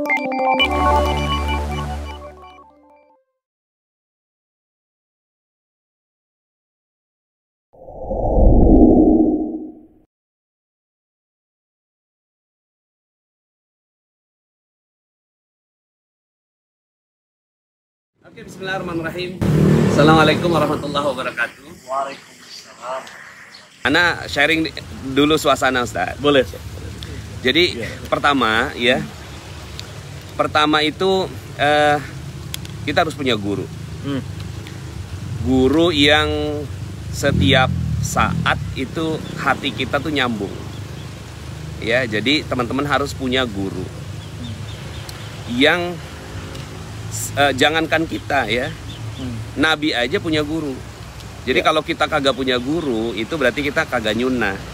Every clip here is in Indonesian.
Oke, bismillahirrahmanirrahim. Assalamualaikum warahmatullahi wabarakatuh. Waalaikumsalam. Ana sharing dulu suasana, Ustaz. Boleh. Jadi pertama ya, pertama itu kita harus punya guru. Guru yang setiap saat itu hati kita tuh nyambung. Ya, jadi teman-teman harus punya guru yang jangankan kita ya, Nabi aja punya guru. Jadi kalau kita kagak punya guru, itu berarti kita kagak nyunah.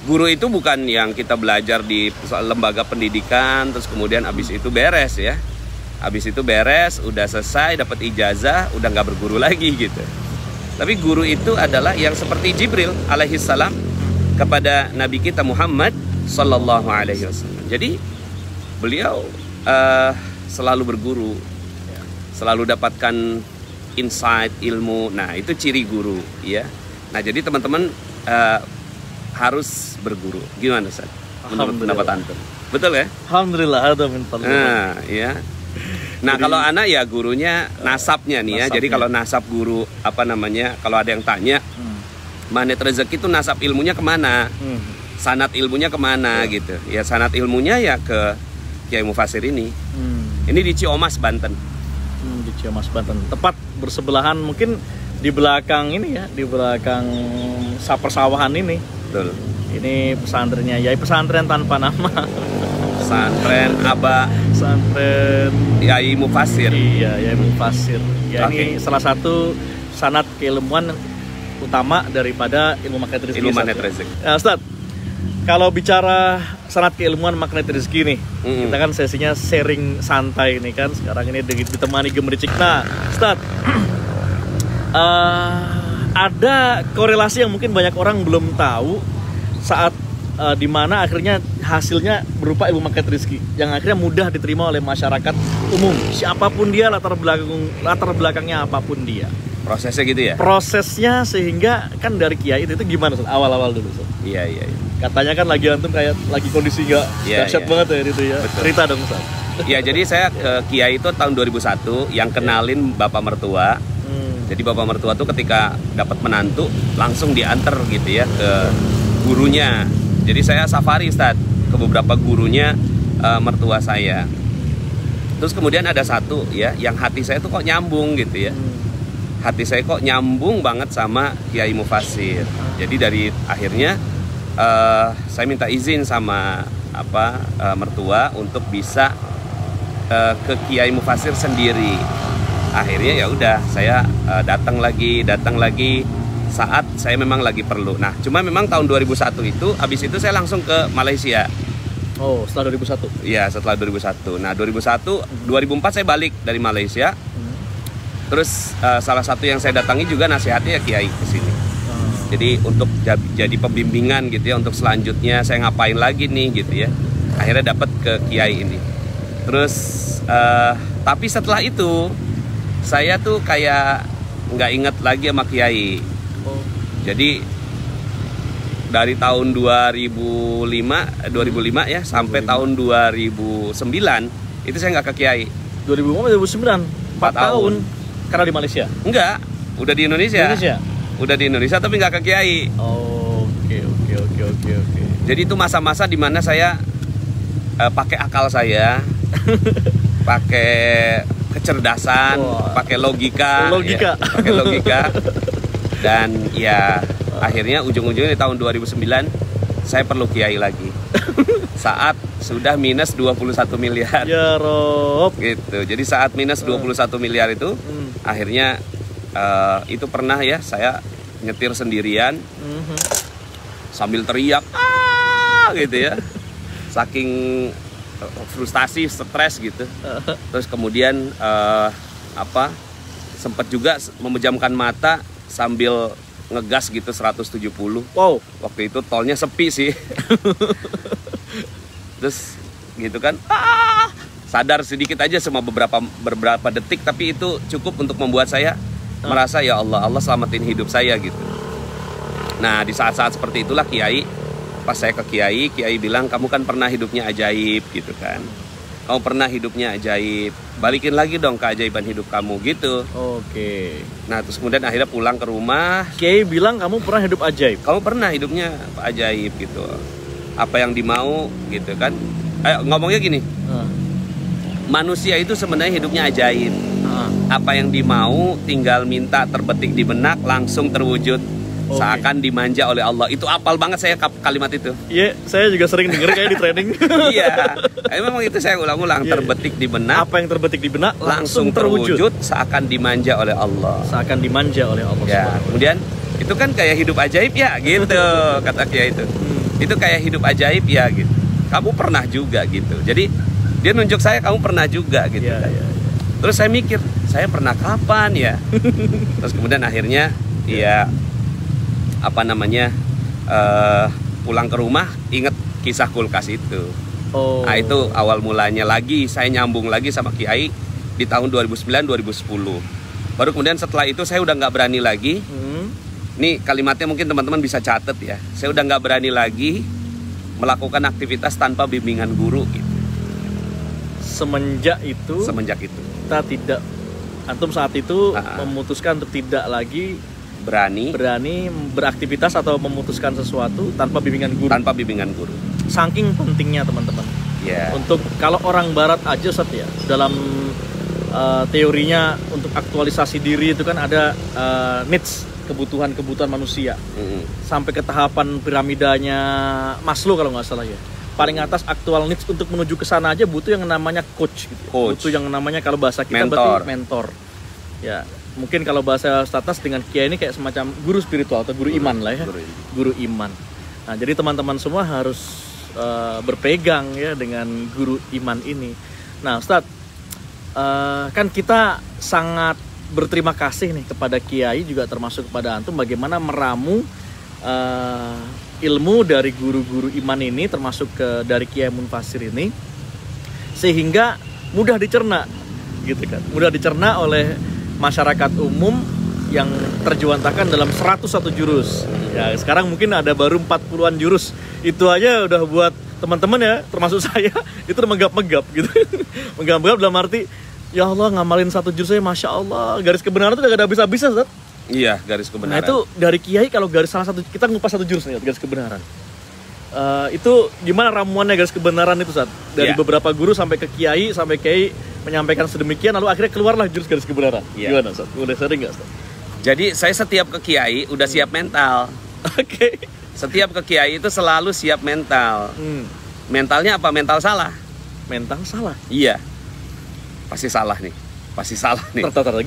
Guru itu bukan yang kita belajar di lembaga pendidikan, terus kemudian abis itu beres ya. Abis itu beres, udah selesai, dapat ijazah, udah nggak berguru lagi gitu. Tapi guru itu adalah yang seperti Jibril alaihissalam kepada Nabi kita Muhammad sallallahu alaihi wasallam. Jadi beliau selalu berguru, selalu dapatkan insight, ilmu. Nah, itu ciri guru ya. Nah, jadi teman-teman harus berguru. Gimana, Ustaz? Menurut pendapat antum? Betul ya? Alhamdulillah, ada min fadlillah. Nah, ya. Nah, kalau anak ya gurunya nasabnya nih ya. Nasabnya. Jadi kalau nasab guru apa namanya? Kalau ada yang tanya, Magnet Rezeki itu nasab ilmunya kemana? Sanad ilmunya kemana gitu? Ya, sanad ilmunya ya ke Kiai Mufasir ini. Ini di Ciomas, Banten. Di Ciomas, Banten. Tepat bersebelahan mungkin di belakang ini ya, di belakang persawahan ini. Betul. Ini pesantrennya, ya pesantren tanpa nama. Pesantren Aba Pesantren Kiai Mufasir. Iya, Kiai Mufasir. Ya, Oke. ini salah satu sanad keilmuan utama daripada ilmu magnet rezeki. Ilmu Magnet Rezeki. Ya, Ustaz, kalau bicara sanad keilmuan magnet rezeki nih, kita kan sesinya sharing santai nih kan. Sekarang ini ditemani gemericik. Nah, Ustaz, ada korelasi yang mungkin banyak orang belum tahu saat dimana akhirnya hasilnya berupa ilmu magnet rezeki yang akhirnya mudah diterima oleh masyarakat umum, siapapun dia, latar belakangnya apapun dia. Prosesnya gitu ya? Prosesnya sehingga kan dari kiai itu gimana Ustaz? Awal-awal dulu Ustaz. Iya. Katanya kan lagi antum kayak lagi kondisi nggak dahsyat banget ya itu ya. Betul. Cerita dong Ustaz. Ya, jadi saya ke Kiai itu tahun 2001 yang kenalin Bapak Mertua. Jadi Bapak Mertua tuh ketika dapat menantu langsung diantar gitu ya ke gurunya. Jadi saya safari Ustaz ke beberapa gurunya mertua saya. Terus kemudian ada satu ya yang hati saya tuh kok nyambung gitu ya. Hati saya kok nyambung banget sama Kiai Mufasir. Jadi dari akhirnya saya minta izin sama mertua untuk bisa ke Kiai Mufasir sendiri. Akhirnya ya udah saya datang lagi saat saya memang lagi perlu. Nah, cuma memang tahun 2001 itu habis itu saya langsung ke Malaysia. Oh, setelah 2001. Iya, setelah 2001. Nah, 2004 saya balik dari Malaysia. Terus salah satu yang saya datangi juga nasihatnya ya Kiai ke sini. Jadi untuk jadi pembimbingan gitu ya, untuk selanjutnya saya ngapain lagi nih gitu ya. Akhirnya dapat ke Kiai ini. Terus tapi setelah itu saya tuh kayak nggak inget lagi sama Kiai. Jadi dari tahun 2005 ya sampai tahun 2009 itu saya nggak ke Kiai. 2005 2009 4 tahun. Karena di Malaysia? Enggak, udah di Indonesia. Udah di Indonesia tapi nggak ke Kiai. Oke. Jadi itu masa-masa dimana saya pakai akal saya, pakai kecerdasan, pakai logika. Ya, pakai logika. Dan ya akhirnya ujung-ujungnya di tahun 2009 saya perlu Kiai lagi. Saat sudah minus 21 miliar. Ya Rob. Gitu. Jadi saat minus 21 miliar itu akhirnya itu pernah ya saya nyetir sendirian sambil teriak gitu ya. Saking frustasi, stres gitu. Terus kemudian sempat juga memejamkan mata sambil ngegas gitu 170. Wow, waktu itu tolnya sepi sih. Terus gitu kan, sadar sedikit aja sama beberapa detik, tapi itu cukup untuk membuat saya merasa ya Allah selamatin hidup saya gitu. Nah di saat-saat seperti itulah pas saya ke Kiai bilang, kamu kan pernah hidupnya ajaib gitu kan, kamu pernah hidupnya ajaib, balikin lagi dong keajaiban hidup kamu gitu. Oke. Nah terus kemudian akhirnya pulang ke rumah, Kiai bilang kamu pernah hidup ajaib. kamu pernah hidupnya ajaib gitu, apa yang dimau gitu kan. Ngomongnya gini, manusia itu sebenarnya hidupnya ajaib. Apa yang dimau tinggal minta, terbetik di benak, langsung terwujud. Seakan dimanja oleh Allah. Itu apal banget saya kalimat itu. Iya, saya juga sering denger kayak di training. Iya, memang itu saya ulang-ulang. Terbetik di benak, apa yang terbetik di benak langsung terwujud. Seakan dimanja oleh Allah. Seakan dimanja oleh Allah. Ya, kemudian itu kan kayak hidup ajaib ya gitu, kata Kiai itu. Itu kayak hidup ajaib ya gitu. Kamu pernah juga gitu. Jadi dia nunjuk saya, kamu pernah juga gitu kan. Terus saya mikir, saya pernah kapan ya? Terus kemudian akhirnya ya pulang ke rumah inget kisah kulkas itu. Nah itu awal mulanya lagi, saya nyambung lagi sama Kiai di tahun 2009-2010. Baru kemudian setelah itu saya udah nggak berani lagi. Nih kalimatnya mungkin teman-teman bisa catat ya. Saya udah nggak berani lagi melakukan aktivitas tanpa bimbingan guru gitu. Semenjak itu kita tidak, antum saat itu memutuskan untuk tidak lagi berani beraktivitas atau memutuskan sesuatu tanpa bimbingan guru. Saking pentingnya teman-teman. Untuk kalau orang barat aja Ustaz ya, dalam teorinya untuk aktualisasi diri itu kan ada needs, kebutuhan manusia. Sampai ke tahapan piramidanya Maslow kalau nggak salah ya. Paling atas aktual needs, untuk menuju ke sana aja butuh yang namanya coach gitu. Butuh yang namanya kalau bahasa kita berarti mentor. Ya, mungkin kalau bahasa status dengan Kiai ini kayak semacam guru spiritual atau guru iman lah ya. Guru iman. Nah, jadi teman-teman semua harus berpegang ya dengan guru iman ini. Nah, Ustadz, kan kita sangat berterima kasih nih kepada Kiai, juga termasuk kepada antum, bagaimana meramu ilmu dari guru-guru iman ini, termasuk dari Kiai Munfasir ini, sehingga mudah dicerna gitu kan, mudah dicerna oleh masyarakat umum yang terjuantakan dalam 101 jurus. Ya, sekarang mungkin ada baru 40-an jurus. Itu aja udah buat teman-teman ya, termasuk saya, itu udah menggap-menggap gitu. Menggap-menggap dalam arti, ya Allah ngamalin 1 jurus saya, Masya Allah, garis kebenaran itu udah gak ada habis-habisnya, Ustaz. Iya, garis kebenaran. Nah itu dari Kiai, kalau garis salah satu, kita ngupas 1 jurus nih, garis kebenaran. Itu gimana ramuannya garis kebenaran itu, Ustaz? Dari beberapa guru sampai ke Kiai, sampai Kiai menyampaikan sedemikian, lalu akhirnya keluarlah jurus garis kebenaran. Gimana, Ustaz? Boleh sharing nggak, Ustaz? Jadi saya setiap ke Kiai udah siap mental. Oke. Setiap ke Kiai itu selalu siap mental. Mentalnya apa? Mental salah. Mental salah? Iya. Pasti salah nih.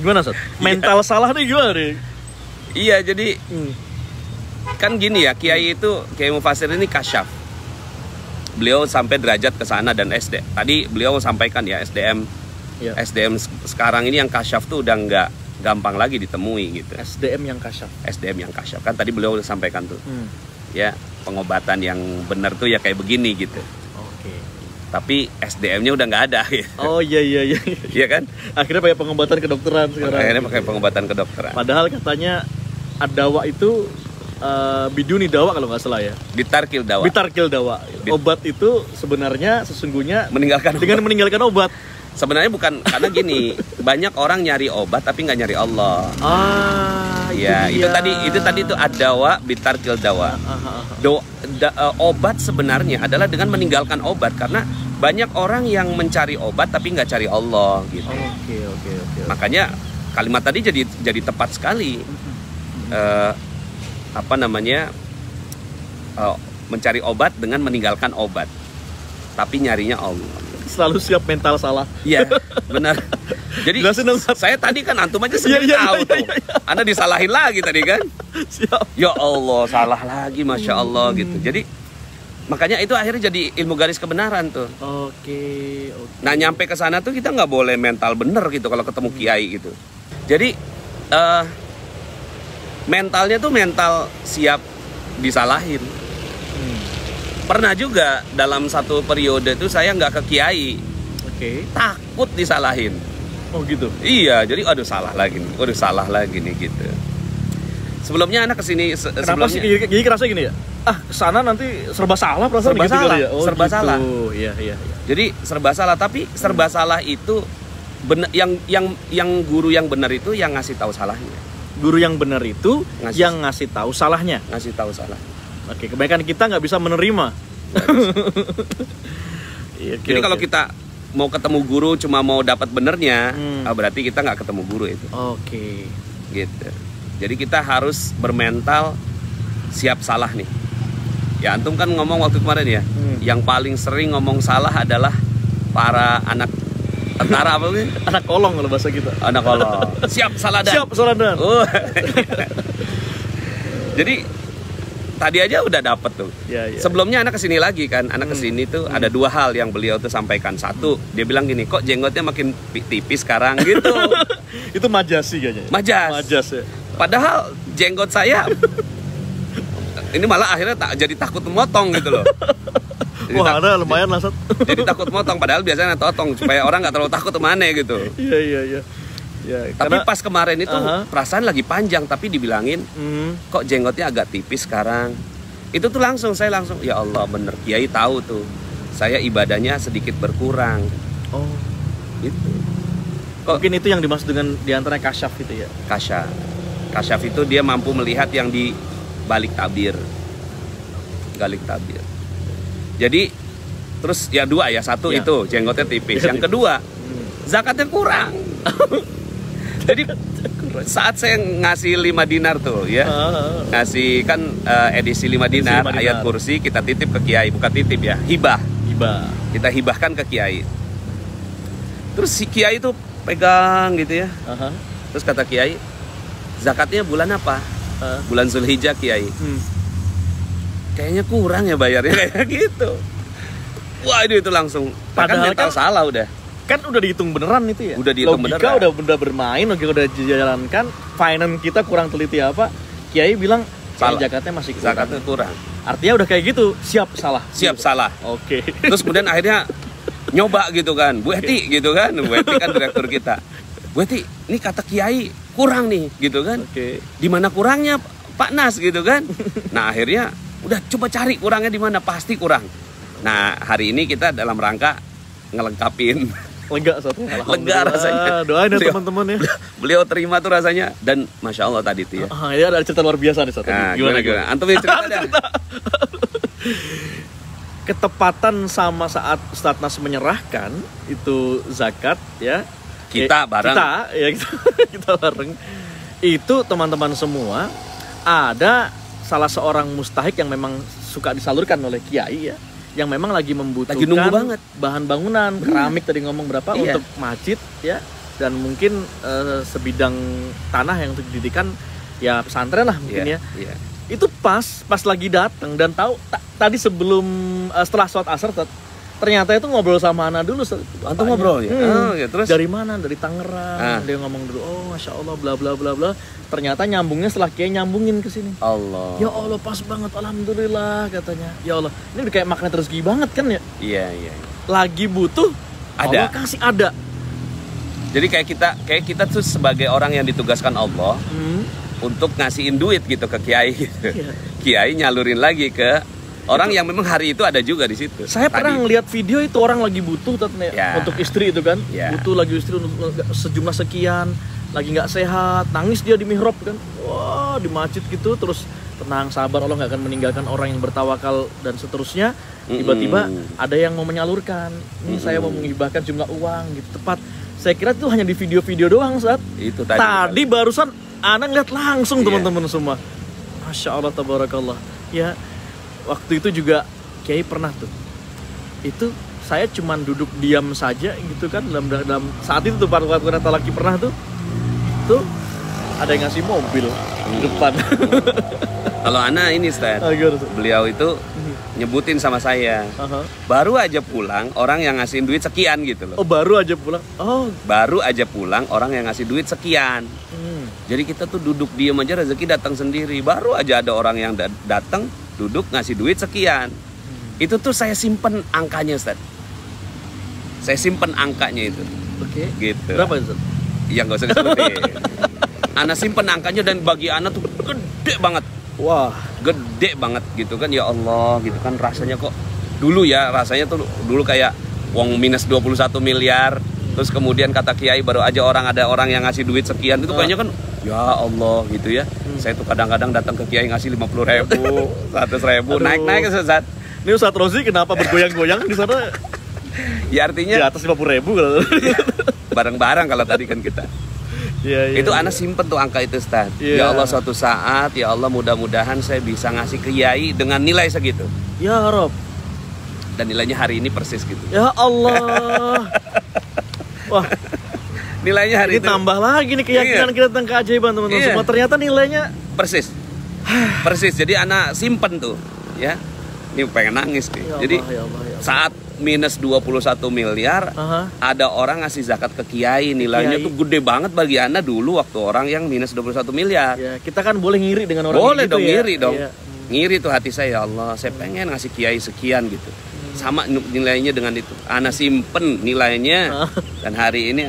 Gimana, Ustaz? Mental salah nih gimana nih? Iya, jadi kan gini ya, Kiai itu, Kiai Munfasir ini kasyaf. Beliau sampai derajat ke sana, dan tadi beliau sampaikan ya, SDM sekarang ini yang kasyaf tuh udah nggak gampang lagi ditemui gitu. SDM yang kasyaf kan tadi beliau udah sampaikan tuh. Ya, pengobatan yang benar tuh ya kayak begini gitu. Tapi SDM-nya udah nggak ada gitu. Oh iya. Iya kan? Akhirnya pakai pengobatan kedokteran sekarang. Akhirnya pakai pengobatan kedokteran. Padahal katanya ad-dawa itu biduni dawa kalau nggak salah ya. Bitarkil dawa. Obat itu sebenarnya sesungguhnya meninggalkan obat. Sebenarnya bukan, karena gini, banyak orang nyari obat tapi nggak nyari Allah. Ya, itu tadi itu ad-dawa bitarkil dawa. Obat sebenarnya adalah dengan meninggalkan obat, karena banyak orang yang mencari obat tapi nggak cari Allah gitu. Oke. Makanya kalimat tadi jadi tepat sekali. Mencari obat dengan meninggalkan obat, tapi nyarinya Allah. Selalu siap mental salah. Iya, benar. Jadi saya tadi kan antum aja sendiri tahu tuh. Anda disalahin lagi tadi kan? Siap. Ya Allah, salah lagi, Masya Allah gitu. Jadi makanya itu akhirnya jadi ilmu garis kebenaran tuh. Oke. Nah, nyampe ke sana tuh kita nggak boleh mental bener gitu kalau ketemu Kiai gitu. Jadi mentalnya tuh mental siap disalahin. Pernah juga dalam satu periode itu saya nggak ke Kiai. Oke. Takut disalahin. Oh gitu. Iya, jadi aduh salah lagi nih gitu. Sebelumnya anak kesini Kenapa sih sebelumnya jadi kerasa gini ya? Kesana nanti serba salah perasaan Serba gitu salah, kali ya? Oh, serba gitu. salah. Iya. jadi serba salah, tapi serba salah itu bener, yang guru yang benar itu yang ngasih tahu salahnya. Guru yang benar itu yang ngasih tahu salahnya. Ngasih tahu salah. Oke, kebanyakan kita nggak bisa menerima. Iya, Jadi kalau kita mau ketemu guru cuma mau dapat benernya, berarti kita nggak ketemu guru itu. Oke. Gitu. Jadi kita harus bermental siap salah nih. Ya antum kan ngomong waktu kemarin ya, yang paling sering ngomong salah adalah para anak tentara apa sih? Anak kolong kalau bahasa kita. Anak kolong. Siap salah dan. Siap salah dan. Oh. Jadi tadi aja udah dapet tuh. Ya. Sebelumnya anak kesini lagi kan, anak kesini tuh ada dua hal yang beliau tuh sampaikan. Satu, dia bilang gini, kok jenggotnya makin tipis sekarang gitu. Itu majasi kayaknya. Majas ya. Padahal jenggot saya ini malah akhirnya jadi takut memotong gitu loh. Wah, ada lumayan lah, Sat. Jadi takut motong, padahal biasanya totong supaya orang nggak terlalu takut kemana gitu. Iya. Ya, tapi pas kemarin itu perasaan lagi panjang, tapi dibilangin kok jenggotnya agak tipis sekarang. Itu tuh saya langsung ya Allah, bener Kiai tahu tuh saya ibadahnya sedikit berkurang. Oh, gitu. Mungkin itu yang dimaksud dengan diantara kasyaf itu ya. Kasyaf itu dia mampu melihat yang di balik tabir. Jadi terus ya dua ya, satu ya. itu jenggotnya tipis. Yang kedua, zakatnya kurang. Jadi saat saya ngasih 5 dinar tuh ya, ngasih kan edisi 5 dinar, ayat kursi kita titip ke Kiai, bukan titip ya, hibah. Kita hibahkan ke Kiai. Terus si Kiai itu pegang gitu ya. Terus kata Kiai, zakatnya bulan apa? Bulan Zulhijjah Kiai. Kayaknya kurang ya bayarnya kayak gitu. Wah itu langsung. Padahal kan salah udah. Kan udah dihitung beneran itu ya. Udah dihitung logika beneran. udah bermain, logika udah dijalankan. Finance kita kurang teliti apa? Kiai bilang zakatnya masih kurang. Zakatnya kurang. Artinya udah kayak gitu, siap salah. Salah. Oke. Terus kemudian akhirnya nyoba gitu kan, Bu Eti gitu kan. Bu Eti kan direktur kita. Bu Eti, ini kata Kiai kurang nih gitu kan. Oke. Di mana kurangnya Pak Nas gitu kan. Nah akhirnya udah coba cari kurangnya di mana, pasti kurang. Nah hari ini kita dalam rangka ngelengkapin. Lega satu. Lega rasanya. Doain ya teman-teman ya. Beliau terima tuh rasanya, dan masya Allah tadi tuh ya. Ya ada cerita luar biasa nih satu. Nah, gimana? Antum cerita dah. Ketepatan sama saat Ustadz Nas menyerahkan itu zakat ya. Kita bareng. Kita bareng. Itu teman-teman semua ada salah seorang mustahik yang memang suka disalurkan oleh Kiai ya, yang memang lagi membutuhkan nunggu banget bahan bangunan, keramik tadi ngomong berapa untuk masjid ya, dan mungkin sebidang tanah yang untuk didikan ya pesantren lah mungkin ya. Itu pas lagi datang dan tahu tadi sebelum setelah sholat asar ternyata itu ngobrol sama Ana dulu. Antum ngobrol ya? Ya terus? Dari mana? Dari Tangerang. Dia ngomong dulu, oh masya Allah bla bla bla bla. Ternyata nyambungnya setelah Kiai nyambungin ke sini. Allah. Ya Allah pas banget, alhamdulillah katanya. Ya Allah, ini udah kayak magnet rezeki banget kan ya? Iya. Lagi butuh, Allah kasih ada. Jadi kayak kita tuh sebagai orang yang ditugaskan Allah untuk ngasihin duit gitu ke Kiai gitu. Kiai nyalurin lagi ke orang yang memang hari itu ada juga di situ. Saya pernah ngeliat video itu orang lagi butuh untuk istri itu kan, butuh lagi istri untuk sejumlah sekian, lagi nggak sehat, nangis dia di mihrab kan, wah di masjid gitu, terus tenang sabar, Allah nggak akan meninggalkan orang yang bertawakal dan seterusnya. Tiba-tiba ada yang mau menyalurkan, ini saya mau menghibahkan jumlah uang gitu tepat. Saya kira itu hanya di video-video doang saat itu tadi barusan Ana ngeliat langsung teman-teman semua. Masya Allah tabarakallah ya. Waktu itu juga Kiai pernah tuh. Itu saya cuman duduk diam saja gitu kan dalam saat itu tuh waktu laki pernah tuh. Tuh ada yang ngasih mobil di depan. Kalau Ana ini Ustaz, beliau itu nyebutin sama saya. Baru aja pulang orang yang ngasihin duit sekian gitu loh. Oh, baru aja pulang. Oh, baru aja pulang orang yang ngasih duit sekian. Jadi kita tuh duduk diam aja rezeki datang sendiri. Baru aja ada orang yang datang duduk ngasih duit sekian. Itu tuh saya simpen angkanya Ustaz. Saya simpen angkanya itu. Oke. Gitu. Berapa itu? Ya nggak usah disebutin. Ana simpen angkanya dan bagi Ana tuh gede banget. Wah, Gede banget gitu kan, ya Allah gitu kan, rasanya kok dulu ya, rasanya tuh dulu kayak wong minus 21 miliar. Terus kemudian kata Kiai baru aja ada orang yang ngasih duit sekian, itu kayaknya kan ya Allah gitu ya. Saya tuh kadang-kadang datang ke Kiai ngasih 50.000, 100.000, naik-naik saat. ini Ustadz Rozi kenapa bergoyang-goyang di sana? Ya Di artinya atas 50.000 kalau. bareng-bareng kalau tadi kan kita. Iya, iya. Itu Ana simpen tuh angka itu, Ustaz. Iya. Ya Allah, suatu saat ya Allah mudah-mudahan saya bisa ngasih ke Kiai dengan nilai segitu. Ya Rob. Dan nilainya hari ini persis gitu. Ya Allah. Wah, Nilainya hari ini itu tambah lagi nih keyakinan Iya. kita tentang keajaiban teman-teman Iya. semua. Ternyata nilainya persis. Persis. Jadi Ana simpen tuh, ya. Ini pengen nangis nih. ya Allah, Jadi ya Allah, ya Allah. saat minus 21 miliar Aha. ada orang ngasih zakat ke Kiai, nilainya Kiai. tuh gede banget bagi Ana dulu waktu orang yang minus 21 miliar. Ya, kita kan boleh ngiri dengan orang Boleh gitu dong, ya. ngiri dong. Iya. Ngiri tuh hati saya, ya Allah, saya pengen ngasih Kiai sekian gitu. Sama nilainya dengan itu. Ana simpen nilainya dan hari ini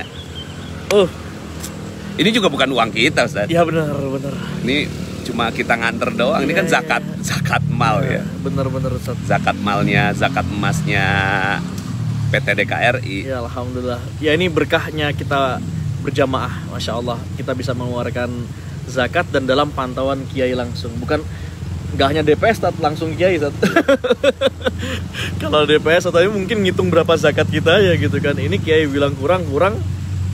ini juga bukan uang kita, Ustaz. Ya benar, benar. Ini cuma kita nganter doang. Ini Iya, kan iya, zakat mal ya. Benar-benar Ustaz. Zakat malnya, zakat emasnya PT DKRI. Ya alhamdulillah. Ya ini berkahnya kita berjamaah, masya Allah. Kita bisa mengeluarkan zakat dan dalam pantauan Kiai langsung. Bukan nggak hanya DPS, langsung Kiai. Kalau DPS atau mungkin ngitung berapa zakat kita ya gitu kan. Ini Kiai bilang kurang.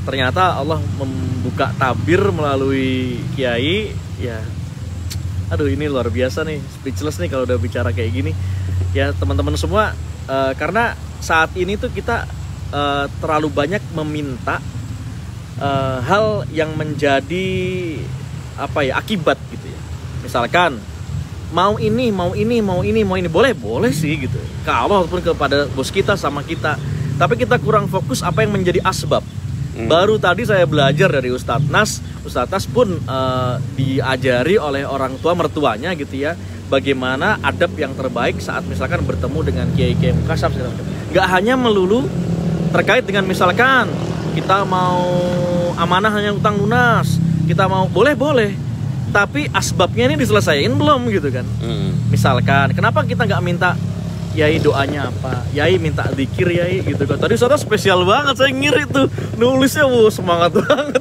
Ternyata Allah membuka tabir melalui Kiai. Ya, aduh ini luar biasa nih, speechless nih kalau udah bicara kayak gini. Ya teman-teman semua, karena saat ini tuh kita terlalu banyak meminta hal yang menjadi akibat gitu ya. Misalkan mau ini boleh sih gitu ke Allah ataupun kepada bos kita sama kita, tapi kita kurang fokus apa yang menjadi asbab. Baru tadi saya belajar dari Ustadz Nas pun diajari oleh orang tua mertuanya gitu ya, bagaimana adab yang terbaik saat misalkan bertemu dengan kiai-kiai mukasyaf segala macam. Gak hanya melulu terkait dengan misalkan kita mau amanah hanya utang lunas, kita mau boleh, tapi asbabnya ini diselesaikan belum gitu kan. Misalkan kenapa kita nggak minta Yai doanya apa, Yai minta zikir Yai gitu kan. Tadi Ustaz spesial banget, saya ngiri tuh nulisnya, semangat banget.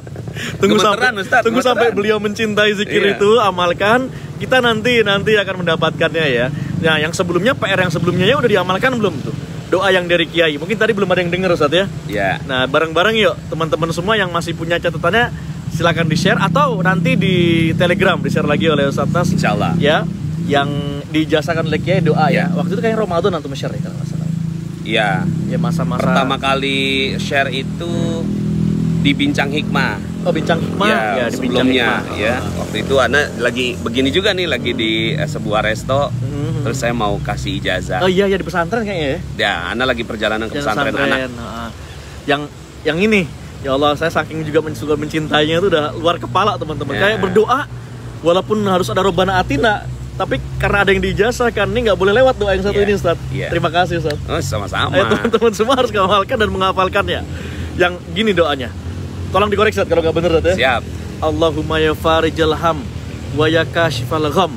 Tunggu sampai beliau mencintai zikir itu, amalkan. Kita nanti akan mendapatkannya ya. Nah, yang sebelumnya PR yang sebelumnya ya udah diamalkan belum tuh? Doa yang dari Kiai. Mungkin tadi belum ada yang dengar Ustaz ya. Iya. Nah, bareng-bareng yuk teman-teman semua yang masih punya catatannya silakan di-share atau nanti di Telegram di-share lagi oleh Ustaz Nas. Insyaallah. Ya, yang dijasakan oleh Kiai doa ya. Waktu itu kayak Ramadan atau share ya kalau nggak salah. Iya. Ya masa-masa Pertama kali share itu di Bincang Hikmah. Oh, Bincang Hikmah Ya, di Bincang sebelumnya Hikmah. ya. Waktu itu Ana lagi begini juga nih, lagi di sebuah resto. Terus saya mau kasih ijazah. Oh iya, di pesantren kayaknya ya. Ya, Ana lagi perjalanan ke pesantren anak. Yang ini, ya Allah, saya saking juga suka mencintainya itu udah luar kepala teman-teman. Ya. Kayak berdoa walaupun harus ada Robbana Atina, tapi karena ada yang diijazahkan, ini nggak boleh lewat doa yang satu ini Ustaz. Terima kasih Ustaz. Oh, sama-sama. Ayo teman-teman semua harus menghafalkan dan menghafalkannya. Yang gini doanya. Tolong dikoreksi Ustaz kalau nggak bener Ustaz ya. Siap. Allahumma ya farijal ham wa ya kashifal gham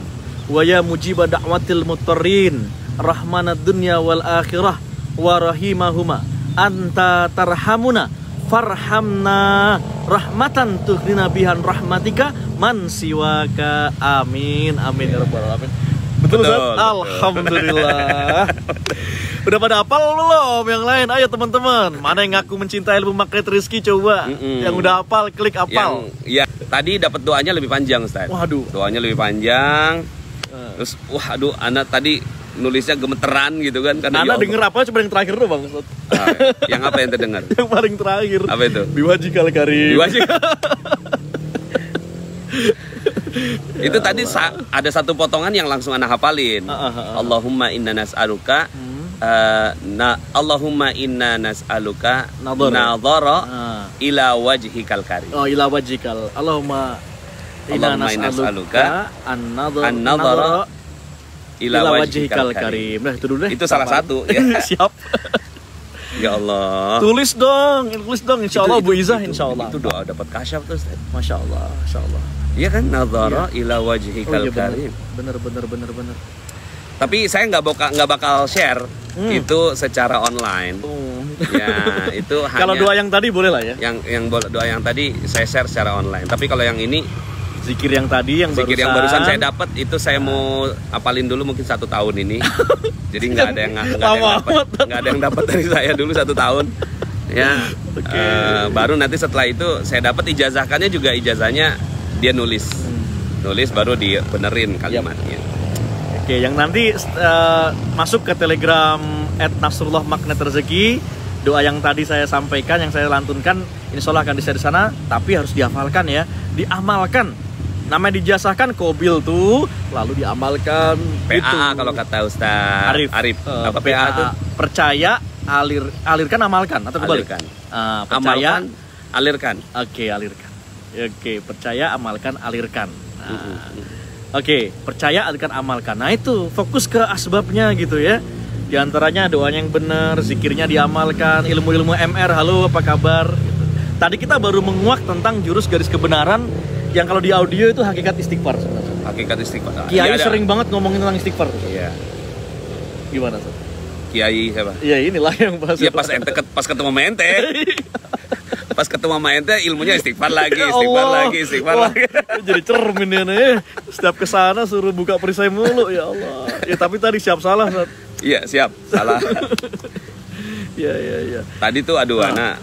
wa ya mujiba da'watil mutarrin rahmanad dunya wal akhirah wa rahimahuma anta tarhamuna farhamna rahmatan tuhdina bihan rahmatika man siwaka amin amin ya rabbal alamin. Betul Ustaz? Alhamdulillah. Udah pada hafal belum yang lain? Ayo teman-teman, mana yang ngaku mencintai ilmu Magnet Rizky coba. Yang udah hafal klik hafal. Ya, tadi dapat doanya lebih panjang Ustaz. Waduh. Doanya lebih panjang. Terus waduh, Ana tadi nulisnya gemeteran gitu kan karena Ana denger apa coba yang terakhir tuh Bang Ustaz. Yang apa yang terdengar? Yang paling terakhir. Apa itu? Biwajikal karim. Itu tadi ada satu potongan yang langsung Ana hafalin. Allahumma inna nas'aluka Allahumma inna nas'aluka nadhara ila wajhikal karim. Oh, ila wajhikal. Allahumma inna nas'aluka an-nadhara ila wajhikal karim. Nah, itu dulu deh. Itu salah satu ya. Siap. Ya Allah. Tulis dong, insya Allah Bu Iza, insya Allah. Itu doa dapat kasyaf tuh, Ustaz. Masya Allah, Masya Allah. Iya kan, nazara ila wajhikal karim. Bener. Tapi saya nggak bakal share itu secara online. Ya, itu hanya. Kalau doa yang tadi boleh lah ya. Yang doa yang tadi saya share secara online. Tapi kalau yang ini zikir yang tadi yang barusan saya dapat itu saya mau apalin dulu mungkin 1 tahun ini. Jadi nggak ada yang dapat dari saya dulu 1 tahun. Ya. Baru nanti setelah itu saya dapat ijazahkannya juga ijazahnya dia nulis baru dibenerin kalimatnya. Oke, yang nanti masuk ke Telegram @nasrullah_magnet_rezeki, doa yang tadi saya sampaikan, yang saya lantunkan, insya Allah akan di-share di sana. Tapi harus dihafalkan ya, diamalkan. Namanya dijazahkan kobil tuh, lalu diamalkan. PA gitu. Kalau kata Ustaz Arif. Apa PA tuh? Percaya, alirkan, amalkan atau kebalik? Alirkan. Percaya, amalkan, alirkan. Oke, alirkan. Oke, percaya, amalkan, alirkan. Oke, percaya, alirkan, amalkan. Nah itu fokus ke asbabnya gitu ya. Di antaranya doanya yang benar, zikirnya diamalkan, ilmu-ilmu MR, halo apa kabar gitu. Tadi kita baru menguak tentang jurus garis kebenaran yang kalau di audio itu hakikat istighfar sebenarnya. Hakikat istighfar. Kiai sering banget ngomongin tentang istighfar. Iya. Gimana tuh? Kiai siapa? Iya inilah yang bahas. Iya pas ketemu sama ente. Pas ketemu sama ente ilmunya istighfar lagi. Jadi cermin ya nih. Setiap kesana suruh buka perisai mulu, ya Allah. Ya tapi tadi siap salah. Iya siap salah. Iya. Tadi tuh anak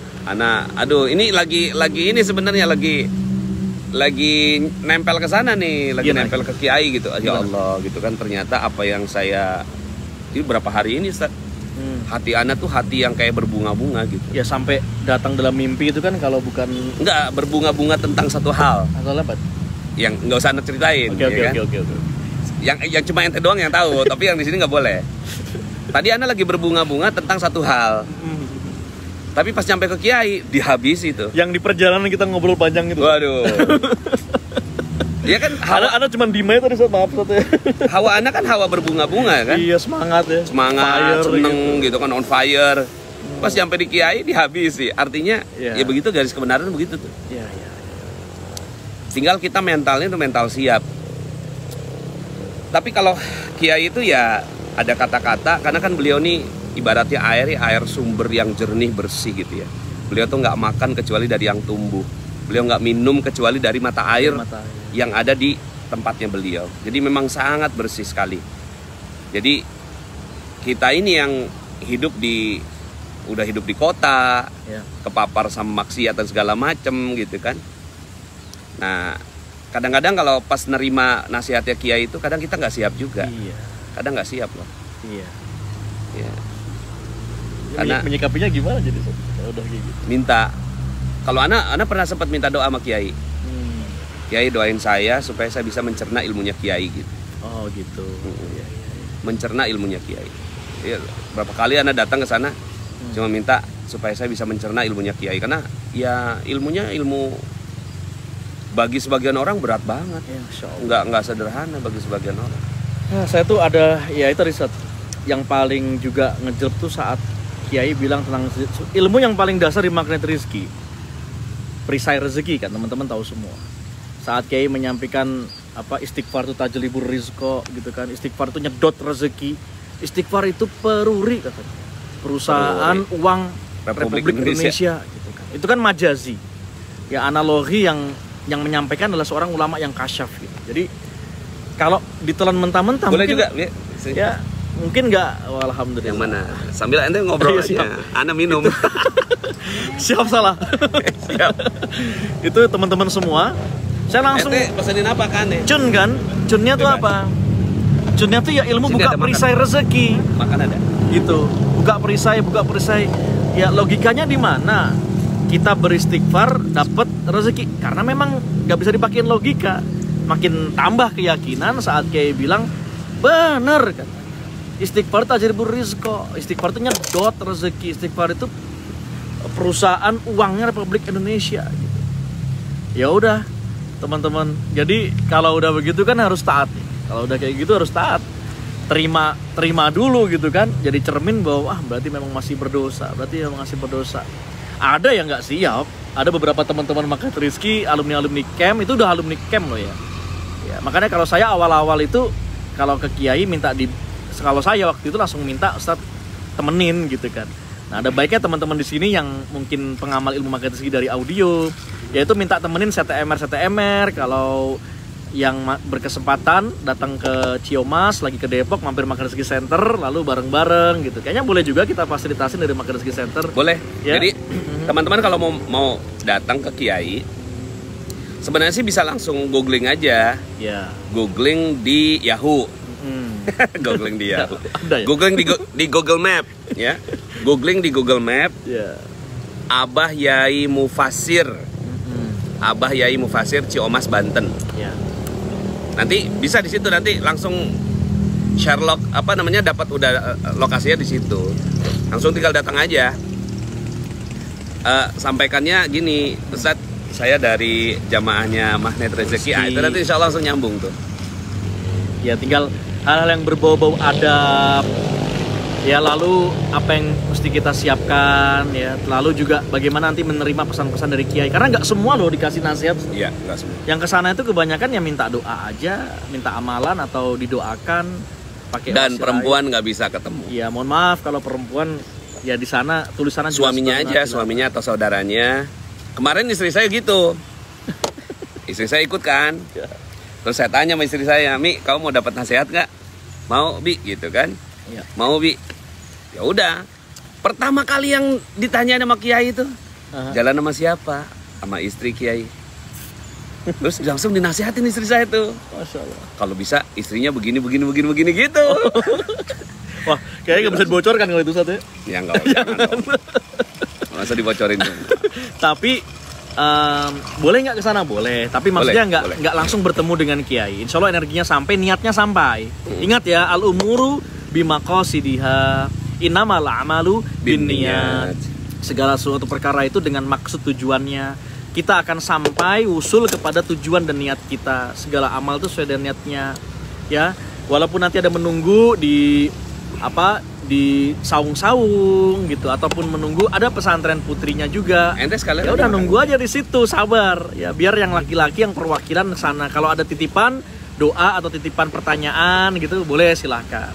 ini lagi ini sebenarnya lagi nempel ke sana nih, nempel ke Kiai gitu. Ya Allah gitu kan, ternyata apa yang saya ini berapa hari ini Ustaz, hati anak tuh hati yang kayak berbunga-bunga gitu. Ya sampai datang dalam mimpi itu kan kalau bukan enggak berbunga-bunga tentang satu hal. Atau apa? Yang nggak usah anak ceritain. Oke. Yang cuma ente doang yang tahu, tapi yang di sini nggak boleh. Tadi anak lagi berbunga-bunga tentang satu hal. Tapi pas nyampe ke Kiai dihabisi tuh. Yang di perjalanan kita ngobrol panjang itu. Waduh. Ya kan Ana cuma diem aja tadi, maaf ya. Hawa anak kan hawa berbunga-bunga kan. Iya, semangat ya. Semangat, seneng gitu kan, on fire. Pas nyampe di Kiai dihabisi. Artinya ya begitu garis kebenaran begitu tuh. Iya. Tinggal kita mentalnya itu mental siap. Tapi kalau Kiai itu ya ada kata-kata, karena kan beliau nih ibaratnya air sumber yang jernih bersih gitu ya. Beliau tuh nggak makan kecuali dari yang tumbuh. Beliau nggak minum kecuali dari mata air yang ada di tempatnya beliau. Jadi memang sangat bersih sekali. Jadi kita ini yang udah hidup di kota, kepapar sama maksiat dan segala macem gitu kan. Nah kadang-kadang kalau pas nerima nasihatnya Kiai itu kadang kita nggak siap juga. Kadang nggak siap loh. Iya. Karena menyikapinya gimana jadi udah kayak gitu. Minta. Kalau anak pernah sempat minta doa sama Kiai. Kiai doain saya supaya saya bisa mencerna ilmunya Kiai gitu. Oh gitu. Mencerna ilmunya Kiai. Ya, berapa kali anak datang ke sana cuma minta supaya saya bisa mencerna ilmunya Kiai, karena ya ilmunya ilmu bagi sebagian orang berat banget. Nggak sederhana bagi sebagian orang. Nah, saya tuh ada ya itu riset yang paling juga ngejelp tuh saat Kiai bilang tentang ilmu yang paling dasar di magnet rezeki, perisai rezeki kan teman-teman tahu semua. Saat Kiai menyampaikan apa istighfar itu tajlibur rizqo gitu kan, istighfar itu nyedot rezeki, istighfar itu peruri katanya, perusahaan uang Republik Indonesia gitu kan. Itu kan majazi, ya analogi yang menyampaikan adalah seorang ulama yang kasyaf gitu. Jadi kalau ditelan mentah-mentah boleh mungkin, juga ya mungkin nggak. Alhamdulillah. Yang mana? Sambil ente ngobrol aja. Ana minum. Siap salah. Siap. Itu teman-teman semua. Saya langsung. Ente pesenin apa kan? Cun kan? Cunnya tuh apa? Cunnya tuh ya ilmu sini buka perisai rezeki. Makan ada. Gitu. Buka perisai. Ya logikanya di mana? Kita beristighfar dapat rezeki. Karena memang nggak bisa dipakein logika. Makin tambah keyakinan saat Kiai bilang bener kan. Istighfar tajribur rizqo, istighfar itu nyedot rezeki, istighfar itu perusahaan uangnya Republik Indonesia gitu. Ya udah teman-teman, jadi kalau udah begitu kan harus taat. Kalau udah kayak gitu harus taat. terima dulu gitu kan, jadi cermin bahwa berarti memang masih berdosa, ada yang nggak siap. Ada beberapa teman-teman Makat Rizki, alumni camp itu udah alumni camp loh ya. Makanya kalau saya awal-awal itu kalau ke kiai kalau saya waktu itu langsung minta Ustadz temenin gitu kan. Nah, ada baiknya teman-teman di sini yang mungkin pengamal ilmu Makat Rizki dari audio, yaitu minta temenin CTMR kalau yang berkesempatan datang ke Ciamis, lagi ke Depok, mampir Makat Rizki Center, lalu bareng-bareng gitu. Kayaknya boleh juga kita fasilitasin dari Makat Rizki Center. Boleh. Ya? Jadi teman-teman kalau mau datang ke kiai, sebenarnya sih bisa langsung googling aja. Ya. Googling di Yahoo. Googling di Yahoo. Ada ya? Googling di Google Map, ya. Googling di Google Map. Ya. Abah Yai Mufasir. Abah Yai Mufasir Ciamis Banten. Ya. Nanti bisa di situ, nanti langsung Sherlock dapat udah lokasinya di situ. Langsung tinggal datang aja. Sampaikannya gini, Ustadz, saya dari jamaahnya Magnet Rezeki. Itu nanti insya Allah langsung nyambung tuh. Ya, tinggal hal-hal yang berbau-bau adab. Ya, lalu apa yang mesti kita siapkan ya. Lalu juga bagaimana nanti menerima pesan-pesan dari kiai. Karena nggak semua loh dikasih nasihat. Iya, nggak semua. Yang kesana itu kebanyakan ya minta doa aja, minta amalan atau didoakan pakai. Dan perempuan nggak bisa ketemu. Iya, mohon maaf kalau perempuan ya di sana tulisannya suaminya aja, suaminya atau saudaranya. Kemarin istri saya gitu. Istri saya ikut kan. Terus saya tanya sama istri saya, Mi, kamu mau dapat nasihat nggak? Mau, Bi, gitu kan? Ya. Mau, Bi. Ya udah. Pertama kali yang ditanya sama kiai itu, jalan sama siapa? Sama istri kiai. Terus langsung dinasihatin istri saya tuh. Masya Allah. Kalau bisa istrinya begini gitu. Wah, kayaknya nggak bisa dibocorkan kalau itu satu. Ya nggak usah. Nggak usah dibocorin. Tapi boleh nggak kesana? Boleh. Tapi maksudnya nggak langsung bertemu dengan kiai. Insya Allah energinya sampai, niatnya sampai. Ingat ya, al umuru bimaqasidiha, innamal a'malu binniyat. Segala suatu perkara itu dengan maksud tujuannya. Kita akan sampai usul kepada tujuan dan niat kita. Segala amal itu sesuai dengan niatnya. Ya, walaupun nanti ada menunggu di saung-saung gitu, ataupun menunggu ada pesantren putrinya juga. Ente sekalian. Ya udah nunggu aja di situ, sabar. Ya biar yang laki-laki yang perwakilan sana. Kalau ada titipan doa atau titipan pertanyaan gitu, boleh silahkan.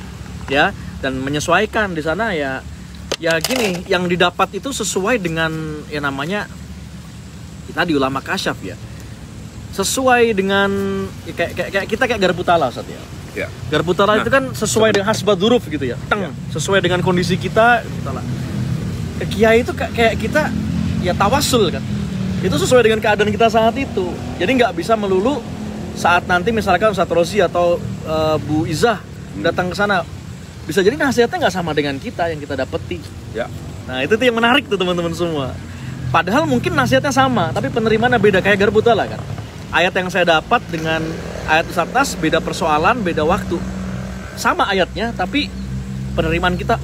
Ya, dan menyesuaikan di sana ya gini, yang didapat itu sesuai dengan yang namanya tadi ulama kasyaf ya, sesuai dengan kayak kita kayak Garputala Ustaz ya. Ya. Garputala itu kan sesuai dengan hasbaduruf gitu ya, sesuai dengan kondisi kita. Kiai itu kayak kita ya tawasul kan, itu sesuai dengan keadaan kita saat itu. Jadi nggak bisa melulu saat nanti misalkan Ustaz Rosi atau Bu Izzah datang ke sana, bisa jadi nasihatnya nggak sama dengan kita yang kita dapeti. Ya. Nah itu tuh yang menarik tuh teman-teman semua. Padahal mungkin nasihatnya sama, tapi penerimaannya beda. Kayak Garputala kan, ayat yang saya dapat dengan ayat Ustaz Tas beda persoalan, beda waktu. Sama ayatnya, tapi penerimaan kita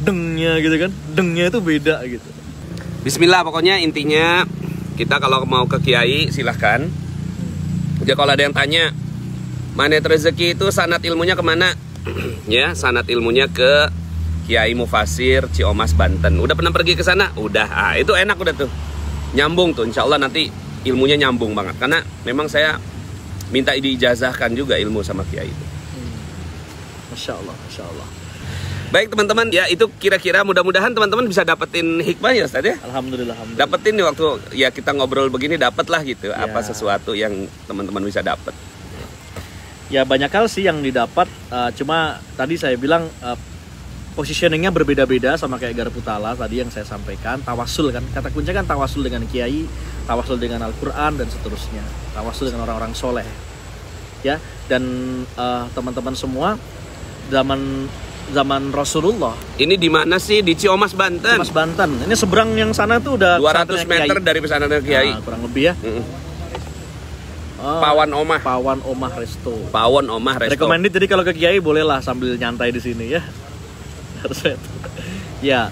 dengnya gitu kan, dengnya itu beda gitu. Bismillah, pokoknya intinya kita kalau mau ke kiai silahkan. Ya kalau ada yang tanya Magnet Rezeki itu sanad ilmunya kemana? Ya, sanad ilmunya ke Kiai Mufasir Ciamis Banten. Udah pernah pergi ke sana? Udah. Itu enak udah tuh. Nyambung tuh, insya Allah nanti ilmunya nyambung banget. Karena memang saya minta diijazahkan juga ilmu sama kiai itu. Masya Allah, Masya Allah. Baik teman-teman, ya itu kira-kira mudah-mudahan teman-teman bisa dapetin hikmah ya Ustaz ya. Alhamdulillah. Dapetin nih waktu ya kita ngobrol begini, dapet lah gitu. Ya. Apa sesuatu yang teman-teman bisa dapet. Ya banyak hal sih yang didapat. Cuma tadi saya bilang positioningnya berbeda-beda sama kayak Garputala tadi yang saya sampaikan. Tawasul kan, kata kuncinya kan tawasul dengan kiai, tawasul dengan Al-Quran dan seterusnya, tawasul dengan orang-orang soleh ya. Dan teman-teman semua, zaman Rasulullah ini di mana sih? Di Ciamis Banten. Ciamis Banten, ini seberang yang sana tuh udah 200 meter dari pesantren kiai. Kurang lebih ya. Pawon Omah Resto. Pawon Omah Resto. Recommended, jadi kalau ke kiai bolehlah sambil nyantai di sini ya. Ya,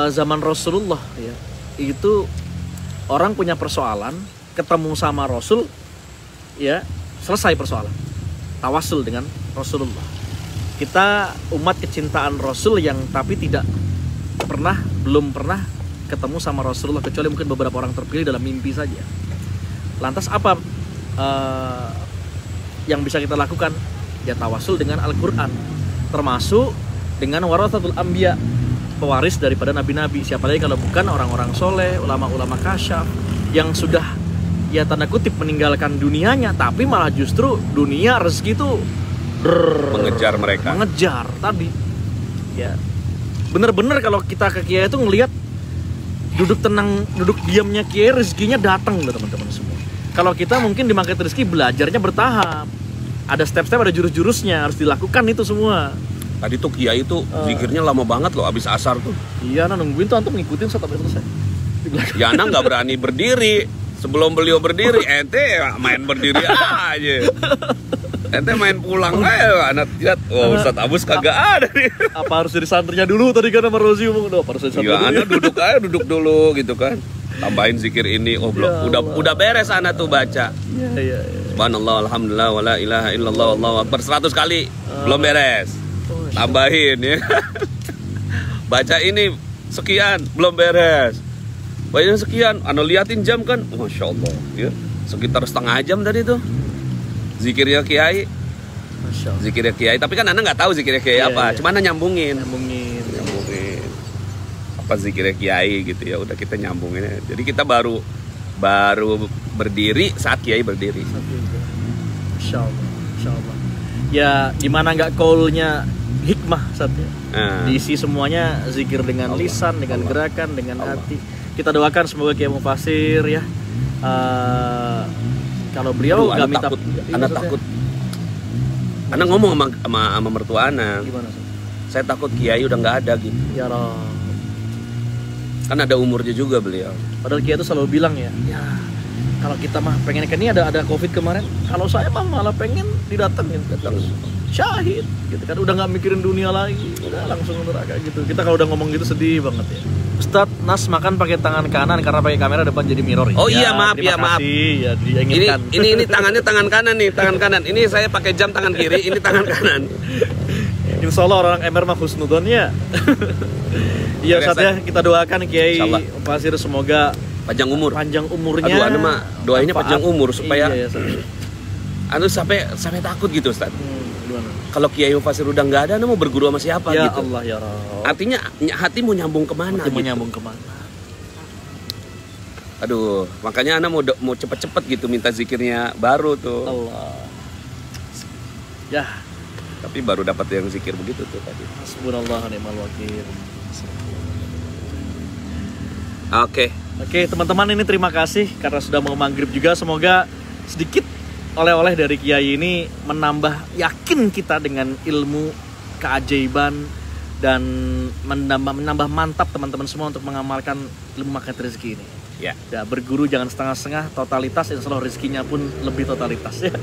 zaman Rasulullah ya, itu orang punya persoalan, ketemu sama Rasul, ya selesai persoalan, tawasul dengan Rasulullah. Kita umat kecintaan Rasul yang tapi belum pernah ketemu sama Rasulullah, kecuali mungkin beberapa orang terpilih dalam mimpi saja. Lantas apa yang bisa kita lakukan? Ya tawasul dengan Al-Quran, termasuk dengan warathatul anbiya, pewaris daripada nabi-nabi. Siapa lagi kalau bukan orang-orang soleh, ulama-ulama kasyaf yang sudah ya tanda kutip meninggalkan dunianya, tapi malah justru dunia rezeki itu mengejar mereka. Mengejar tadi. Ya. Bener-bener kalau kita ke kiai itu ngelihat duduk tenang, duduk diamnya kiai, rezekinya datang loh teman-teman semua. Kalau kita mungkin di market rezeki belajarnya bertahap. Ada step-step, ada jurus-jurusnya, harus dilakukan itu semua. Tadi tuh kiai itu zikirnya lama banget loh, abis asar tuh. Iya, nungguin tuh antum ngikutin sampai selesai. Ya Ana nggak berani berdiri. Sebelum beliau berdiri, ente main berdiri aja. Ente main pulang aja, anak lihat. Oh, Ustadz Abus kagak ada nih. Apa harus jadi santrinya dulu tadi kan sama Rozi ngomong, harus jadi santrinya. Ya, Ana duduk dulu gitu kan. Tambahin zikir ini, oh belum, Ya udah beres Ana tuh baca. Iya. Subhanallah, alhamdulillah, wala ilaha illallah, Allahu akbar 100 kali, belum beres. Tambahin ya. Baca ini sekian, belum beres. Baca sekian, Ana liatin jam kan, Masya Allah ya. Sekitar setengah jam tadi tuh zikirnya kiai. Masya Allah. Zikirnya kiai, tapi kan Ana nggak tahu zikirnya kiai apa. Cuma Ana nyambungin. Apa zikirnya kiai gitu ya, udah kita nyambungin. Jadi kita baru berdiri saat kiai berdiri. Masya Allah. Ya gimana nggak kaulnya hikmah saatnya. Diisi semuanya zikir dengan lisan, dengan gerakan, dengan hati. Kita doakan semoga Kiai Mufasir ya. Kalau beliau nggak minta, Ana takut. Ana ngomong sama mertua Ana. Gimana sih? Saya takut kiai udah nggak ada gitu. Ya Rob. Kan ada umurnya juga beliau. Padahal Kiai itu selalu bilang ya kalau kita mah pengen kan ini ada COVID kemarin. Kalau saya mah malah pengen didatengin syahid gitu kan, udah nggak mikirin dunia lagi, udah langsung neraka gitu. Kita kalau udah ngomong gitu sedih banget ya. Ustadz, Nas makan pakai tangan kanan karena pakai kamera depan jadi mirror. Oh iya, maaf ya, maaf. Ya, diinginkan. Ini tangannya tangan kanan nih, tangan kanan. Ini saya pakai jam tangan kiri, ini tangan kanan. Insya Allah orang MR mah husnudon ya. Iya, saatnya kita doakan Kiai Mufasir semoga panjang umurnya. Aduh, Anda mah doainnya panjang umur supaya anu sampai takut gitu, Ustaz. Kalau Kiai Mufasir udah nggak ada, Anda mau berguru sama siapa ya gitu? Allah ya Rabb. Artinya hati mau nyambung kemana? Hati mau nyambung kemana? Aduh, makanya Anda mau cepet-cepet gitu minta zikirnya baru tuh. Allah. Ya. Tapi baru dapat yang zikir begitu tuh tadi. Hasbunallah wa ni'mal wakil. Oke, teman-teman, ini terima kasih karena sudah mau maghrib juga. Semoga sedikit oleh-oleh dari Kiai ini menambah yakin kita dengan ilmu keajaiban dan menambah mantap teman-teman semua untuk mengamalkan ilmu makan rezeki ini. Ya, berguru jangan setengah-setengah, totalitas, insya Allah rezekinya pun lebih totalitas ya.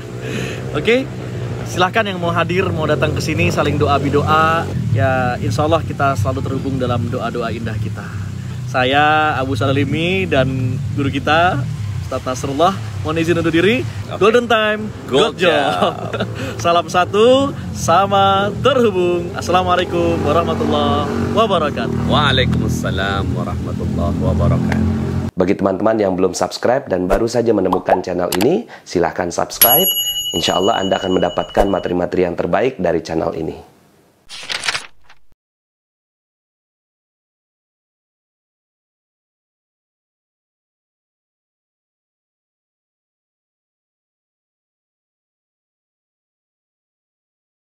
Oke. Silahkan yang mau hadir, mau datang ke sini, saling doa bidoa. Ya, insya Allah kita selalu terhubung dalam doa-doa indah kita. Saya Abu Salimi dan guru kita Ustadz Nasrullah mohon izin undur diri. Golden time, good job. Salam satu, sama terhubung. Assalamualaikum warahmatullahi wabarakatuh. Waalaikumsalam warahmatullahi wabarakatuh. Bagi teman-teman yang belum subscribe dan baru saja menemukan channel ini, silahkan subscribe. Insya Allah Anda akan mendapatkan materi-materi yang terbaik dari channel ini.